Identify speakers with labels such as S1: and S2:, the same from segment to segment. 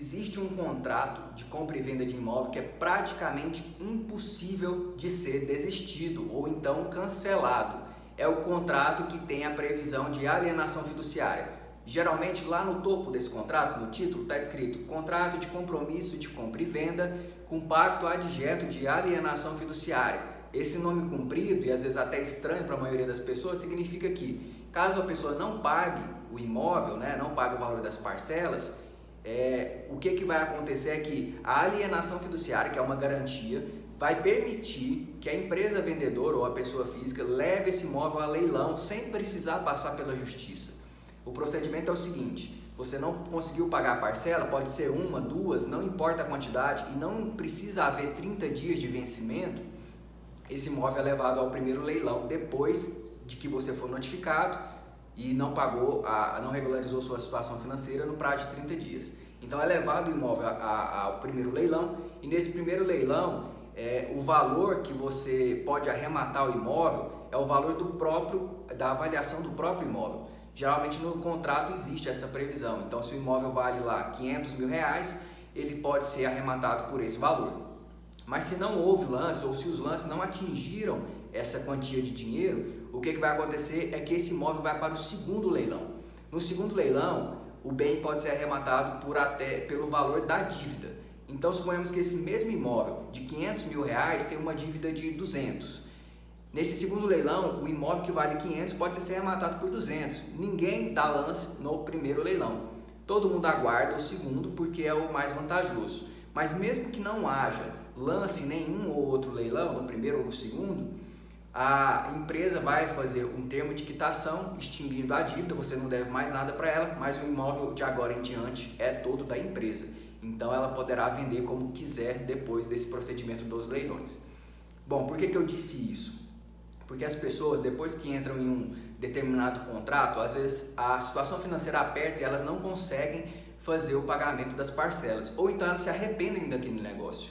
S1: existe um contrato de compra e venda de imóvel que é praticamente impossível de ser desistido ou então cancelado. É o contrato que tem a previsão de alienação fiduciária. Geralmente lá no topo desse contrato, no título, está escrito contrato de compromisso de compra e venda com pacto adjeto de alienação fiduciária. Esse nome comprido e às vezes até estranho para a maioria das pessoas significa que caso a pessoa não pague o imóvel, não pague o valor das parcelas, o que vai acontecer é que a alienação fiduciária, que é uma garantia, vai permitir que a empresa vendedora ou a pessoa física leve esse imóvel a leilão sem precisar passar pela justiça. O procedimento é o seguinte: você não conseguiu pagar a parcela, pode ser uma, duas, não importa a quantidade, e não precisa haver 30 dias de vencimento. Esse imóvel é levado ao primeiro leilão depois de que você for notificado e não pagou, não regularizou sua situação financeira no prazo de 30 dias. Então é levado o imóvel ao primeiro leilão, e nesse primeiro leilão o valor que você pode arrematar o imóvel é o valor da avaliação do próprio imóvel. Geralmente no contrato existe essa previsão. Então se o imóvel vale lá R$500 mil, ele pode ser arrematado por esse valor. Mas se não houve lance ou se os lances não atingiram essa quantia de dinheiro, o que vai acontecer é que esse imóvel vai para o segundo leilão. No segundo leilão, o bem pode ser arrematado pelo valor da dívida. Então suponhamos que esse mesmo imóvel de R$500 mil tem uma dívida de 200. Nesse segundo leilão, o imóvel que vale 500 pode ser arrematado por 200. Ninguém dá lance no primeiro leilão. Todo mundo aguarda o segundo porque é o mais vantajoso. Mas mesmo que não haja lance em nenhum ou outro leilão, no primeiro ou no segundo, a empresa vai fazer um termo de quitação extinguindo a dívida, você não deve mais nada para ela, mas o imóvel de agora em diante é todo da empresa. Então ela poderá vender como quiser depois desse procedimento dos leilões. Bom, por que eu disse isso? Porque as pessoas, depois que entram em um determinado contrato, às vezes a situação financeira aperta e elas não conseguem fazer o pagamento das parcelas, ou então elas se arrependem daquele negócio.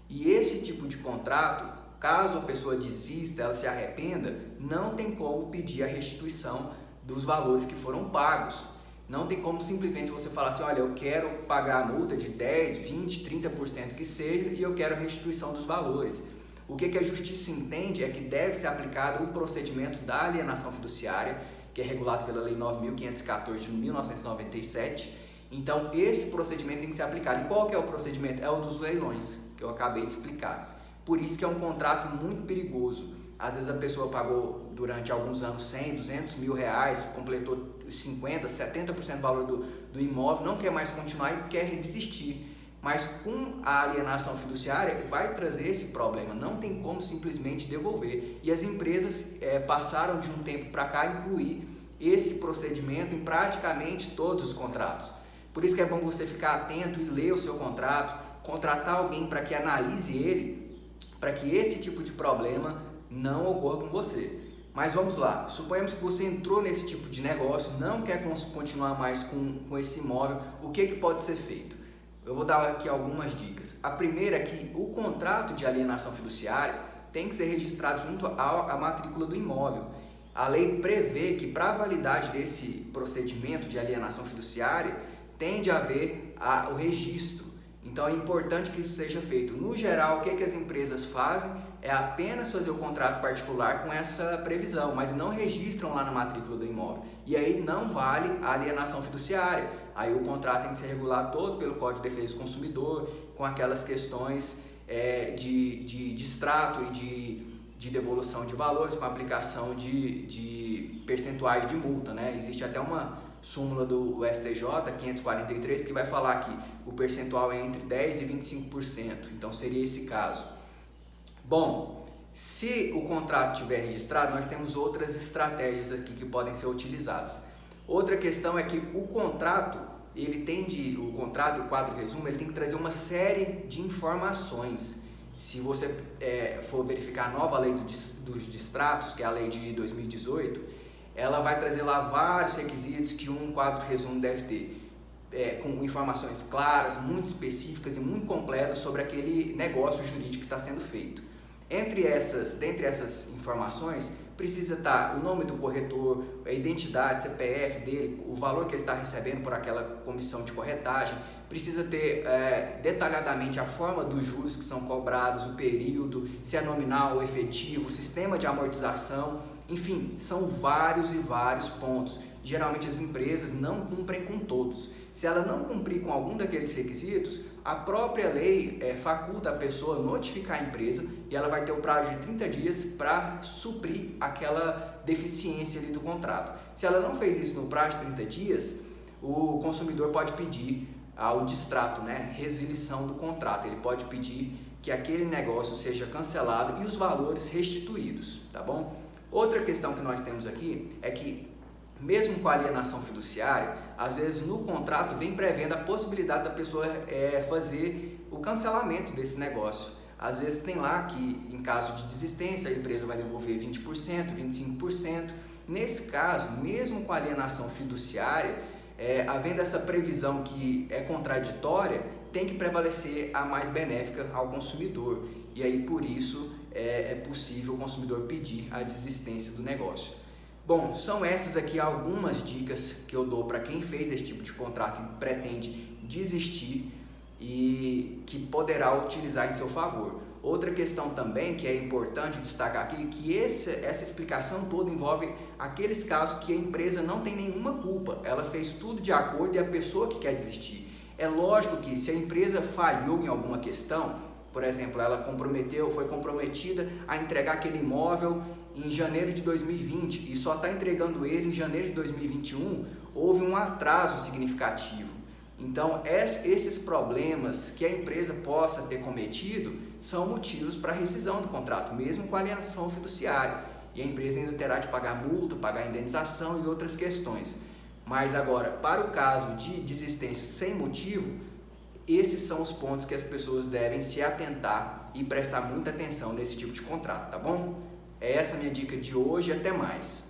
S1: E esse tipo de contrato, caso a pessoa desista, ela se arrependa, não tem como pedir a restituição dos valores que foram pagos. Não tem como simplesmente você falar assim: olha, eu quero pagar a multa de 10, 20, 30% que seja e eu quero a restituição dos valores. O que a justiça entende é que deve ser aplicado o procedimento da alienação fiduciária, que é regulado pela Lei 9.514 de 1997. Então esse procedimento tem que ser aplicado. E qual que é o procedimento? É o dos leilões, que eu acabei de explicar. Por isso que é um contrato muito perigoso. Às vezes a pessoa pagou durante alguns anos 100, 200 mil reais, completou 50, 70% do valor do imóvel, não quer mais continuar e quer desistir. Mas com a alienação fiduciária vai trazer esse problema, não tem como simplesmente devolver. E as empresas passaram de um tempo para cá a incluir esse procedimento em praticamente todos os contratos. Por isso que é bom você ficar atento e ler o seu contrato, contratar alguém para que analise ele, para que esse tipo de problema não ocorra com você. Mas vamos lá, suponhamos que você entrou nesse tipo de negócio, não quer continuar mais com esse imóvel, o que pode ser feito? Eu vou dar aqui algumas dicas. A primeira é que o contrato de alienação fiduciária tem que ser registrado junto à matrícula do imóvel. A lei prevê que para a validade desse procedimento de alienação fiduciária tem de haver o registro. Então é importante que isso seja feito. No geral, o que as empresas fazem é apenas fazer o contrato particular com essa previsão, mas não registram lá na matrícula do imóvel. E aí não vale a alienação fiduciária. Aí o contrato tem que ser regulado todo pelo Código de Defesa do Consumidor, com aquelas questões de extrato e de devolução de valores, com aplicação de percentuais de multa, Existe até uma súmula do STJ 543 que vai falar que o percentual é entre 10% e 25%, então seria esse caso. Bom, se o contrato estiver registrado, nós temos outras estratégias aqui que podem ser utilizadas. Outra questão é que o contrato, o quadro resumo, ele tem que trazer uma série de informações. Se você for verificar a nova lei dos distratos, que é a lei de 2018, ela vai trazer lá vários requisitos que um quadro resumo deve ter, com informações claras, muito específicas e muito completas sobre aquele negócio jurídico que está sendo feito. Dentre essas informações, precisa estar o nome do corretor, a identidade, CPF dele, o valor que ele está recebendo por aquela comissão de corretagem, precisa ter detalhadamente a forma dos juros que são cobrados, o período, se é nominal ou efetivo, o sistema de amortização, enfim, são vários e vários pontos. Geralmente as empresas não cumprem com todos. Se ela não cumprir com algum daqueles requisitos, a própria lei faculta a pessoa notificar a empresa e ela vai ter o prazo de 30 dias para suprir aquela deficiência ali do contrato. Se ela não fez isso no prazo de 30 dias, o consumidor pode pedir ao distrato, resilição do contrato. Ele pode pedir que aquele negócio seja cancelado e os valores restituídos, tá bom? Outra questão que nós temos aqui é que mesmo com a alienação fiduciária, às vezes no contrato vem prevendo a possibilidade da pessoa fazer o cancelamento desse negócio. Às vezes tem lá que em caso de desistência a empresa vai devolver 20%, 25%. Nesse caso, mesmo com a alienação fiduciária, havendo essa previsão que é contraditória, tem que prevalecer a mais benéfica ao consumidor. E aí por isso é possível o consumidor pedir a desistência do negócio. Bom, são essas aqui algumas dicas que eu dou para quem fez esse tipo de contrato e pretende desistir e que poderá utilizar em seu favor. Outra questão também que é importante destacar aqui, que essa explicação toda envolve aqueles casos que a empresa não tem nenhuma culpa, ela fez tudo de acordo e a pessoa que quer desistir. É lógico que se a empresa falhou em alguma questão, por exemplo, ela foi comprometida a entregar aquele imóvel em janeiro de 2020 e só está entregando ele em janeiro de 2021, houve um atraso significativo. Então, esses problemas que a empresa possa ter cometido são motivos para rescisão do contrato, mesmo com alienação fiduciária. E a empresa ainda terá de pagar multa, pagar indenização e outras questões. Mas agora, para o caso de desistência sem motivo, esses são os pontos que as pessoas devem se atentar e prestar muita atenção nesse tipo de contrato, tá bom? Essa é a minha dica de hoje e até mais.